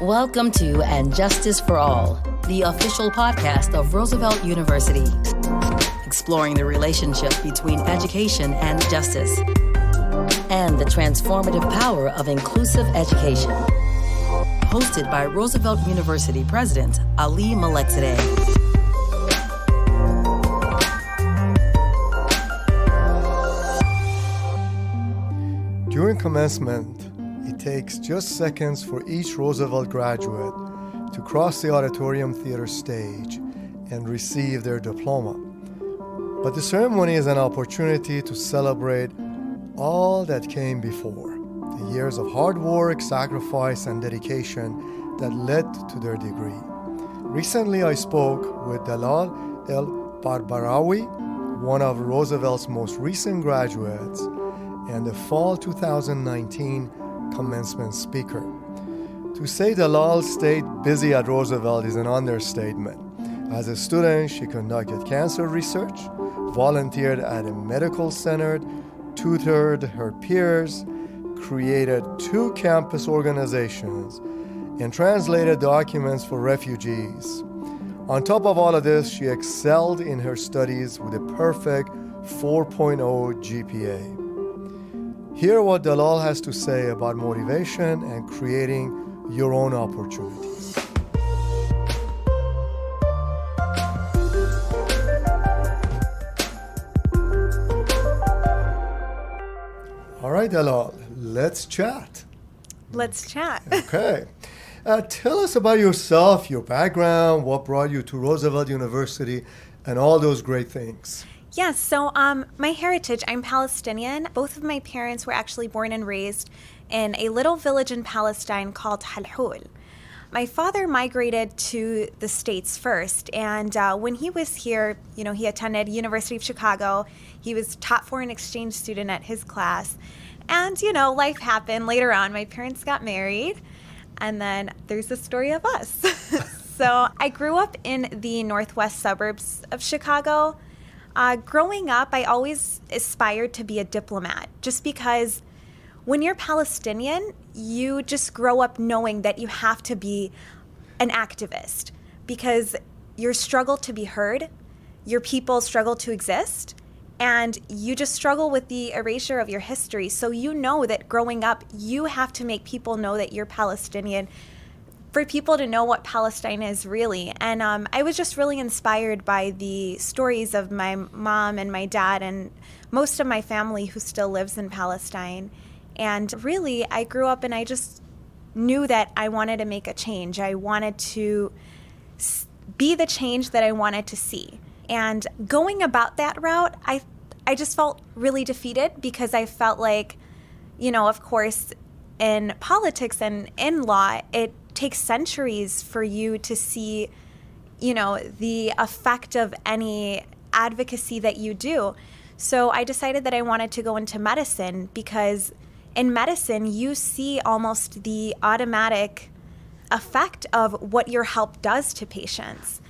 Welcome to And Justice for All, the official podcast of Roosevelt University, exploring the relationship between education and justice, and the transformative power of inclusive education. Hosted by Roosevelt University President Ali Malekzadeh. During commencement, it takes just seconds for each Roosevelt graduate to cross the auditorium theater stage and receive their diploma. But the ceremony is an opportunity to celebrate all that came before, the years of hard work, sacrifice, and dedication that led to their degree. Recently, I spoke with Dalal El-Barbarawi, one of Roosevelt's most recent graduates, and the fall 2019 Commencement Speaker. To say Dalal stayed busy at Roosevelt is an understatement. As a student, she conducted cancer research, volunteered at a medical center, tutored her peers, created 2 campus organizations, and translated documents for refugees. On top of all of this, she excelled in her studies with a perfect 4.0 GPA. Hear what Dalal has to say about motivation and creating your own opportunities. All right, Dalal, let's chat. Let's chat. Okay. Tell us about yourself, your background, what brought you to Roosevelt University, and all those great things. Yes, so my heritage, I'm Palestinian. Both of my parents were actually born and raised in a little village in Palestine called Halhul. My father migrated to the States first, and when he was here, he attended University of Chicago. He was top foreign exchange student at his class. And, life happened. Later on, my parents got married, and then there's the story of us. So I grew up in the northwest suburbs of Chicago. Growing up, I always aspired to be a diplomat, just because when you're Palestinian, you just grow up knowing that you have to be an activist because your struggle to be heard, your people struggle to exist, and you just struggle with the erasure of your history. So you know that growing up, you have to make people know that you're Palestinian, for people to know what Palestine is really. And I was just really inspired by the stories of my mom and my dad and most of my family who still lives in Palestine. And really, I grew up and I just knew that I wanted to make a change. I wanted to be the change that I wanted to see. And going about that route, I just felt really defeated because I felt like, of course, in politics and in law, it takes centuries for you to see, the effect of any advocacy that you do. So I decided that I wanted to go into medicine because in medicine, you see almost the automatic effect of what your help does to patients.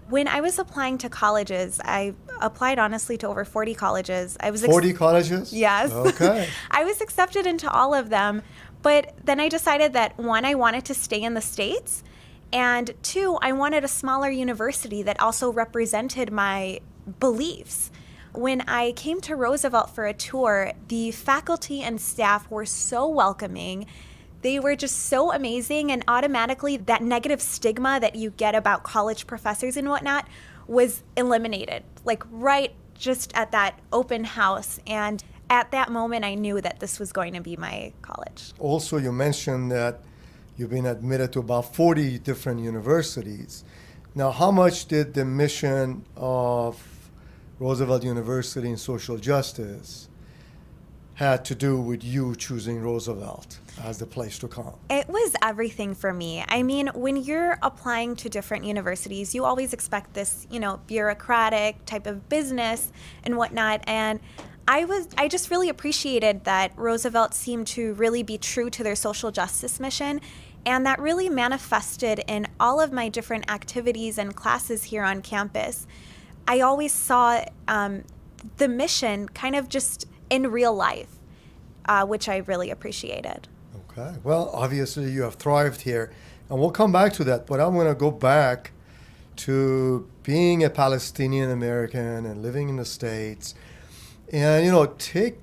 When I was applying to colleges, I applied honestly to over 40 colleges. 40 colleges? Yes. Okay. I was accepted into all of them. But then I decided that 1, I wanted to stay in the States, and 2, I wanted a smaller university that also represented my beliefs. When I came to Roosevelt for a tour, the faculty and staff were so welcoming. They were just so amazing, and automatically that negative stigma that you get about college professors and whatnot was eliminated, right just at that open house. And at that moment, I knew that this was going to be my college. Also, you mentioned that you've been admitted to about 40 different universities. Now, how much did the mission of Roosevelt University in social justice had to do with you choosing Roosevelt as the place to come? It was everything for me. I mean, when you're applying to different universities, you always expect this, bureaucratic type of business and whatnot. And I just really appreciated that Roosevelt seemed to really be true to their social justice mission, and that really manifested in all of my different activities and classes here on campus. I always saw the mission kind of just in real life, which I really appreciated. Okay. Well, obviously you have thrived here And we'll come back to that, but I'm going to go back to being a Palestinian American and living in the States. And, take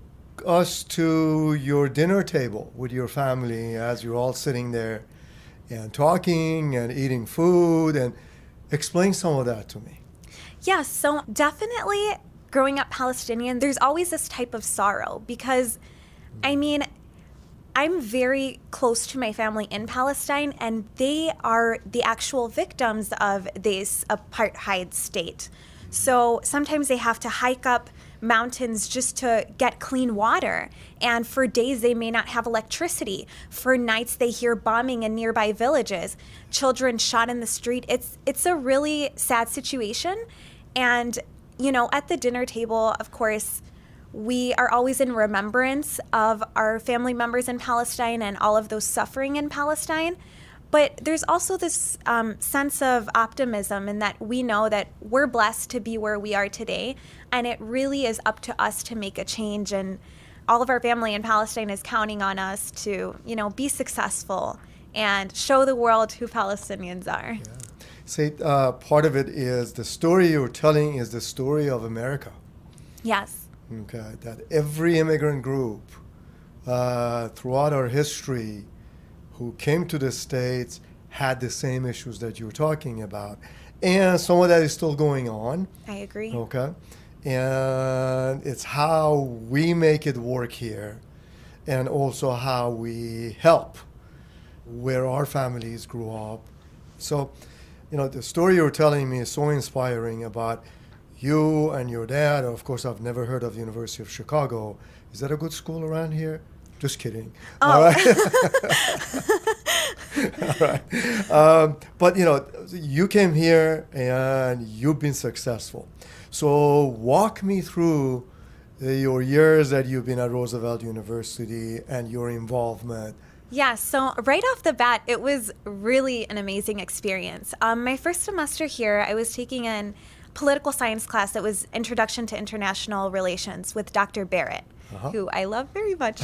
us to your dinner table with your family as you're all sitting there and talking and eating food, and explain some of that to me. Yeah, so definitely growing up Palestinian, there's always this type of sorrow because, I'm very close to my family in Palestine, and they are the actual victims of this apartheid state. So sometimes they have to hike up mountains just to get clean water. And for days, they may not have electricity. For nights, they hear bombing in nearby villages, children shot in the street. It's a really sad situation. And, at the dinner table, of course, we are always in remembrance of our family members in Palestine and all of those suffering in Palestine. But there's also this sense of optimism in that we know that we're blessed to be where we are today, and it really is up to us to make a change. And all of our family in Palestine is counting on us to, be successful and show the world who Palestinians are. Yeah. See, part of it is the story you're telling is the story of America. Yes. Okay, that every immigrant group throughout our history who came to the States had the same issues that you were talking about. And some of that is still going on. I agree. Okay. And it's how we make it work here, and also how we help where our families grew up. So, the story you're telling me is so inspiring about you and your dad. Of course, I've never heard of the University of Chicago. Is that a good school around here? Just kidding. Oh. All right. All right. But, you came here and you've been successful. So walk me through your years that you've been at Roosevelt University and your involvement. Yeah, so right off the bat, it was really an amazing experience. My first semester here, I was taking an political science class that was Introduction to International Relations with Dr. Barrett, who I love very much.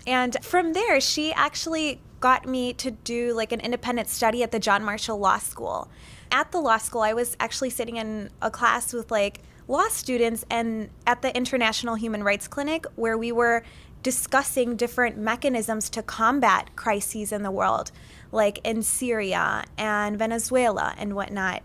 And from there, she actually got me to do like an independent study at the John Marshall Law School. At the law school, I was actually sitting in a class with like law students and at the International Human Rights Clinic, where we were discussing different mechanisms to combat crises in the world, like in Syria and Venezuela and whatnot.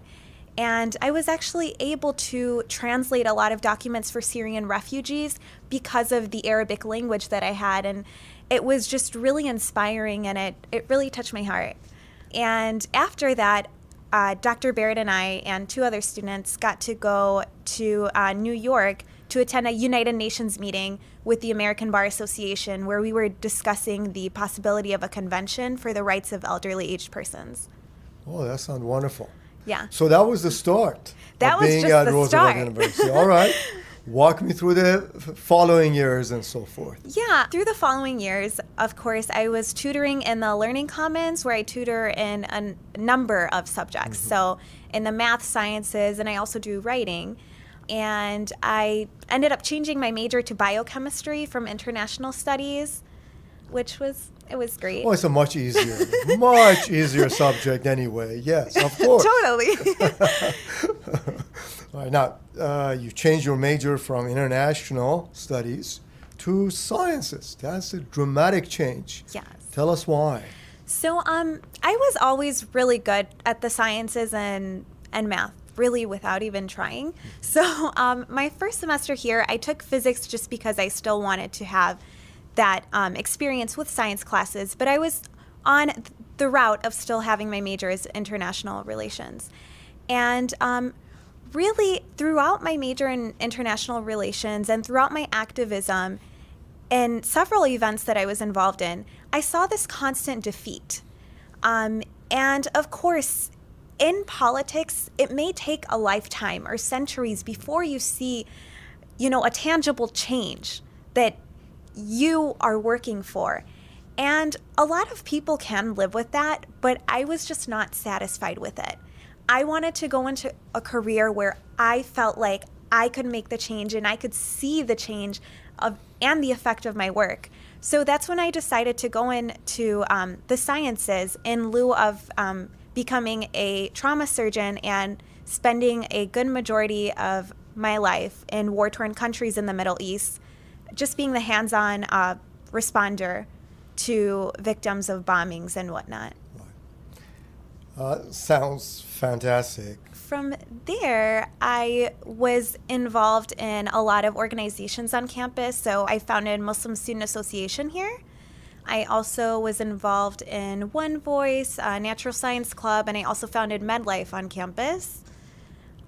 And I was actually able to translate a lot of documents for Syrian refugees because of the Arabic language that I had. And it was just really inspiring, and it really touched my heart. And after that, Dr. Barrett and I and two other students got to go to New York to attend a United Nations meeting with the American Bar Association, where we were discussing the possibility of a convention for the rights of elderly aged persons. Oh, that sounds wonderful. Yeah. So that was the start That was being just at the Roosevelt start. University. All right. Walk me through the following years and so forth. Yeah, through the following years, of course, I was tutoring in the Learning Commons, where I tutor in a number of subjects. So in the math sciences, and I also do writing. And I ended up changing my major to biochemistry from international studies, which was great. Oh, it's a much easier subject anyway. Yes, of course. Totally. All right, now, you changed your major from international studies to sciences. That's a dramatic change. Yes. Tell us why. So I was always really good at the sciences and math, really without even trying. So my first semester here, I took physics just because I still wanted to have that experience with science classes, but I was on the route of still having my major as international relations. And really, throughout my major in international relations and throughout my activism and several events that I was involved in, I saw this constant defeat. And of course, in politics, it may take a lifetime or centuries before you see, a tangible change that you are working for. And a lot of people can live with that, but I was just not satisfied with it. I wanted to go into a career where I felt like I could make the change and I could see the change and the effect of my work. So that's when I decided to go into the sciences in lieu of becoming a trauma surgeon and spending a good majority of my life in war-torn countries in the Middle East, just being the hands-on responder to victims of bombings and whatnot. Sounds fantastic. From there, I was involved in a lot of organizations on campus. So I founded Muslim Student Association here. I also was involved in One Voice, Natural Science Club, and I also founded MedLife on campus.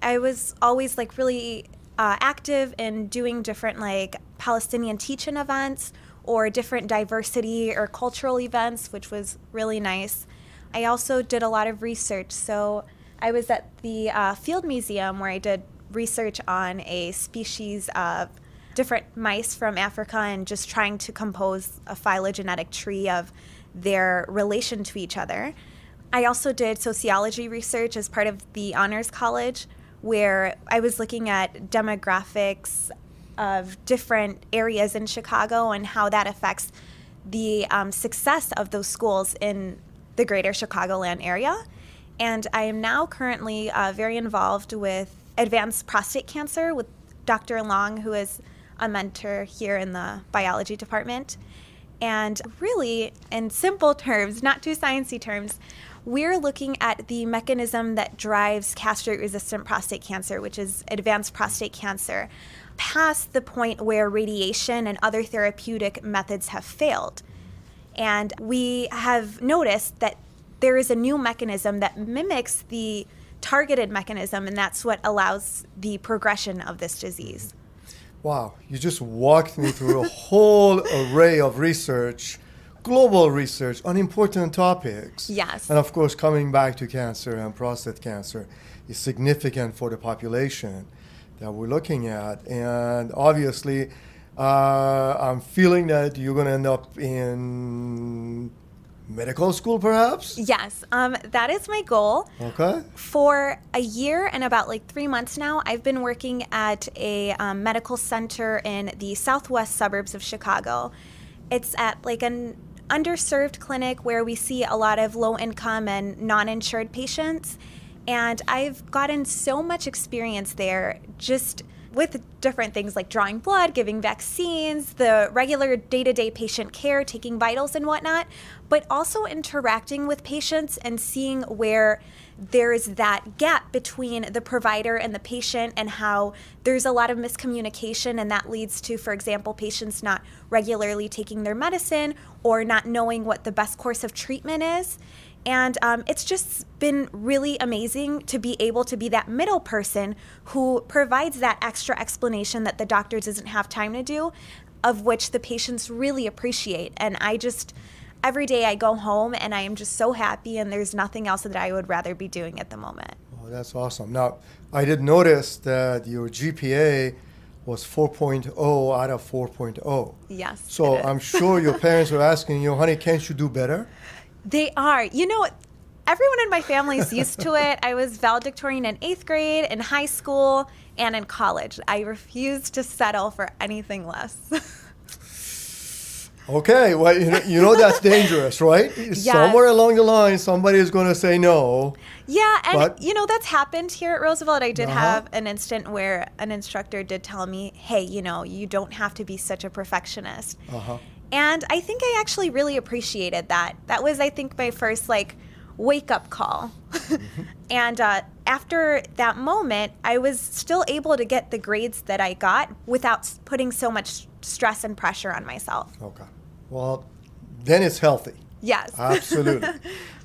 I was always like really active in doing different like Palestinian teach-in events or different diversity or cultural events, which was really nice. I also did a lot of research. So I was at the Field Museum where I did research on a species of different mice from Africa and just trying to compose a phylogenetic tree of their relation to each other. I also did sociology research as part of the Honors College, where I was looking at demographics of different areas in Chicago and how that affects the success of those schools in the greater Chicagoland area. And I am now currently very involved with advanced prostate cancer with Dr. Long, who is a mentor here in the biology department. And really, in simple terms, not too sciencey terms, we're looking at the mechanism that drives castrate-resistant prostate cancer, which is advanced prostate cancer, past the point where radiation and other therapeutic methods have failed. And we have noticed that there is a new mechanism that mimics the targeted mechanism, and that's what allows the progression of this disease. Wow, you just walked me through a whole array of research, global research on important topics. Yes. And of course, coming back to cancer and prostate cancer is significant for the population that we're looking at. And obviously, I'm feeling that you're going to end up in medical school, perhaps? Yes, that is my goal. Okay. For a year and about like 3 months now, I've been working at a medical center in the southwest suburbs of Chicago. It's at like an underserved clinic where we see a lot of low-income and non-insured patients. And I've gotten so much experience there just with different things like drawing blood, giving vaccines, the regular day-to-day patient care, taking vitals and whatnot, but also interacting with patients and seeing where there's that gap between the provider and the patient and how there's a lot of miscommunication, and that leads to, for example, patients not regularly taking their medicine or not knowing what the best course of treatment is. And it's just been really amazing to be able to be that middle person who provides that extra explanation that the doctor doesn't have time to do, of which the patients really appreciate. And every day I go home and I am just so happy, and there's nothing else that I would rather be doing at the moment. Oh, that's awesome. Now, I did notice that your GPA was 4.0 out of 4.0. Yes. So I'm sure your parents were asking you, honey, can't you do better? They are. You know, everyone in my family is used to it. I was valedictorian in 8th grade, in high school, and in college. I refuse to settle for anything less. Okay, well, you know that's dangerous, right? Yes. Somewhere along the line, somebody is going to say no. Yeah, and But- that's happened here at Roosevelt. I did have an instant where an instructor did tell me, hey, you don't have to be such a perfectionist. And I think I actually really appreciated that. That was, I think, my first wake-up call. And after that moment, I was still able to get the grades that I got without putting so much stress and pressure on myself. Okay. Well, then it's healthy. Yes. Absolutely.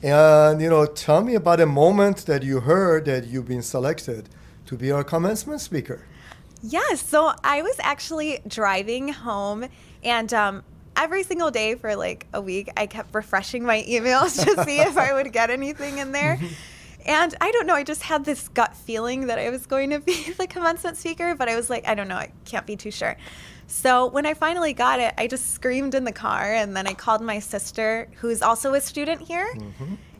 And, tell me about a moment that you heard that you've been selected to be our commencement speaker. Yes. So I was actually driving home, and every single day for a week, I kept refreshing my emails to see if I would get anything in there. And I don't know, I just had this gut feeling that I was going to be the commencement speaker, but I was like, I don't know, I can't be too sure. So when I finally got it, I just screamed in the car, and then I called my sister, who's also a student here,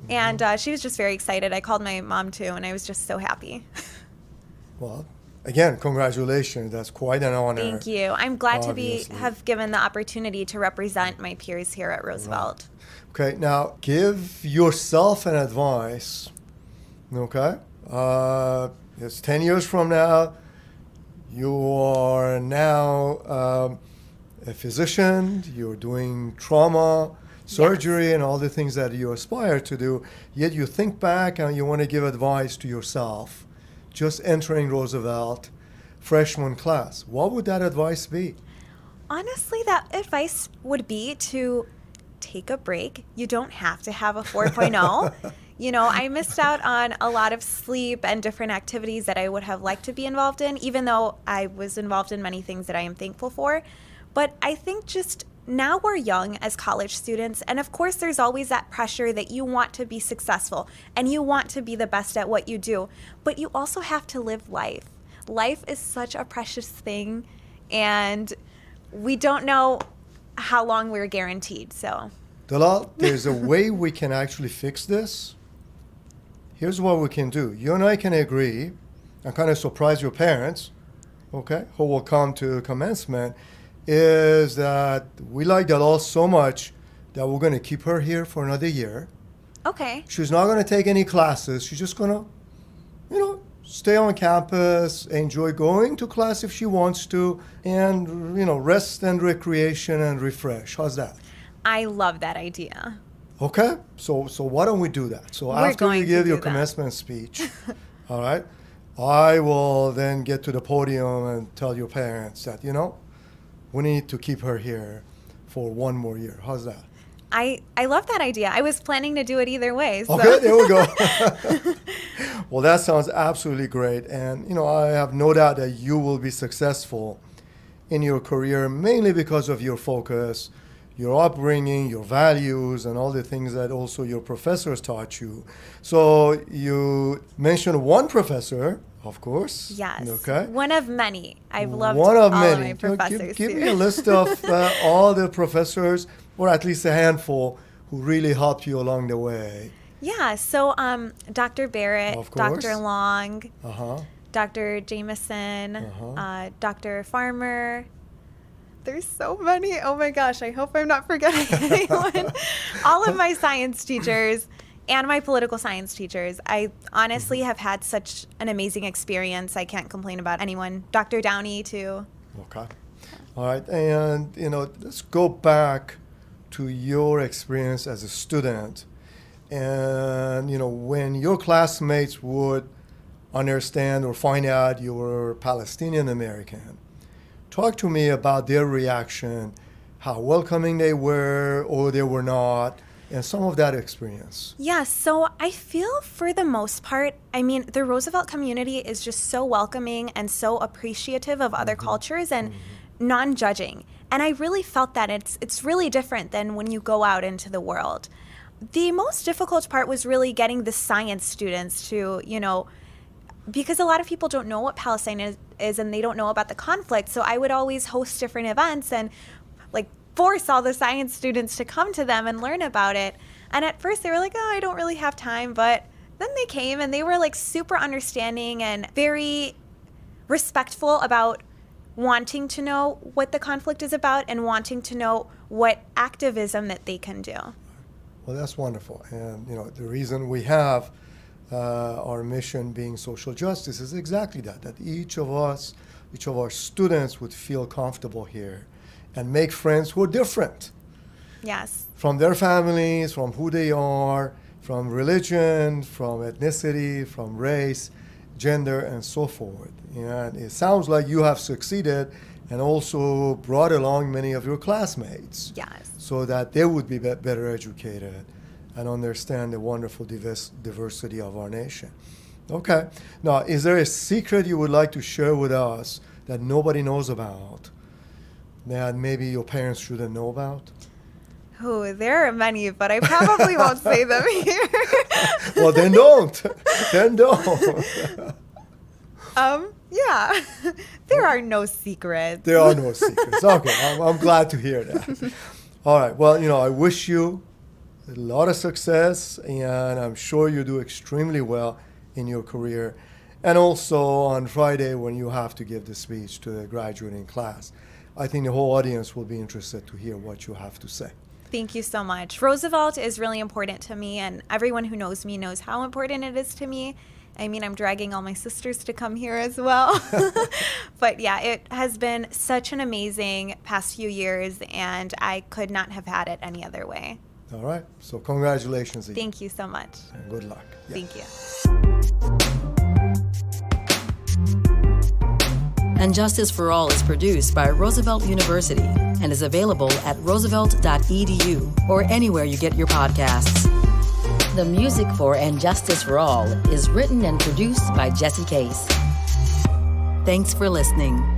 and she was just very excited. I called my mom too, and I was just so happy. Well, again, congratulations. That's quite an honor. Thank you. I'm glad to obviously. have given the opportunity to represent my peers here at Roosevelt. Okay, now give yourself an advice. Okay, it's 10 years from now. You are now a physician. You're doing trauma, surgery, and all the things that you aspire to do. Yet you think back and you want to give advice to yourself, just entering Roosevelt, freshman class. What would that advice be? Honestly, that advice would be to take a break. You don't have to have a 4.0. You know, I missed out on a lot of sleep and different activities that I would have liked to be involved in, even though I was involved in many things that I am thankful for. But I think just now we're young as college students, and of course there's always that pressure that you want to be successful and you want to be the best at what you do, but you also have to live life. Life is such a precious thing, and we don't know how long we're guaranteed, so. Dalal, there's a way we can actually fix this. Here's what we can do. You and I can agree and kind of surprise your parents, okay, who will come to commencement, is that we like Dalal so much that we're going to keep her here for another year. Okay. She's not going to take any classes. She's just going to, stay on campus, enjoy going to class if she wants to, and, rest and recreation and refresh. How's that? I love that idea. Okay, so why don't we do that? So We're after going you to give do your that. commencement speech, all right, I will then get to the podium and tell your parents that, we need to keep her here for one more year. How's that? I love that idea. I was planning to do it either way. So. Okay, there we go. Well, that sounds absolutely great. And, I have no doubt that you will be successful in your career, mainly because of your focus, your upbringing, your values, and all the things that also your professors taught you. So you mentioned one professor, of course. Yes. Okay. One of many. I've loved one of all many. of my professors. Give too. me a list of all the professors, or at least a handful, who really helped you along the way. Yeah. So Dr. Barrett, Of course. Dr. Long, Uh-huh. Dr. Jameson, Uh-huh. Dr. Farmer. There's so many. Oh my gosh. I hope I'm not forgetting anyone. All of my science teachers and my political science teachers. I honestly have had such an amazing experience. I can't complain about anyone. Dr. Downey, too. Okay. All right. And, let's go back to your experience as a student. And, when your classmates would understand or find out you were Palestinian American, talk to me about their reaction, how welcoming they were or they were not, and some of that experience. Yeah, so I feel for the most part, the Roosevelt community is just so welcoming and so appreciative of other cultures and non-judging. And I really felt that it's really different than when you go out into the world. The most difficult part was really getting the science students to, because a lot of people don't know what Palestine is and they don't know about the conflict. So I would always host different events and force all the science students to come to them and learn about it. And at first they were like, oh, I don't really have time. But then they came and they were super understanding and very respectful about wanting to know what the conflict is about and wanting to know what activism that they can do. Well, that's wonderful. And, the reason we have our mission being social justice is exactly that each of our students would feel comfortable here and make friends who are different. Yes. From their families, from who they are, from religion, from ethnicity, from race, gender, and so forth. And it sounds like you have succeeded and also brought along many of your classmates. Yes. So that they would be better educated and understand the wonderful diversity of our nation. Okay. Now, is there a secret you would like to share with us that nobody knows about, that maybe your parents shouldn't know about? Oh, there are many, but I probably won't say them here. Well, then don't. Then don't. Yeah. There are no secrets. There are no secrets. Okay, I'm glad to hear that. All right. Well, I wish you a lot of success, and I'm sure you do extremely well in your career. and also on Friday when you have to give the speech to the graduating class. I think the whole audience will be interested to hear what you have to say. Thank you so much. Roosevelt is really important to me, and everyone who knows me knows how important it is to me. I mean, I'm dragging all my sisters to come here as well. But yeah, it has been such an amazing past few years, and I could not have had it any other way. All right. So congratulations again. Thank you so much. And good luck. Yeah. Thank you. And Justice for All is produced by Roosevelt University and is available at roosevelt.edu or anywhere you get your podcasts. The music for And Justice for All is written and produced by Jesse Case. Thanks for listening.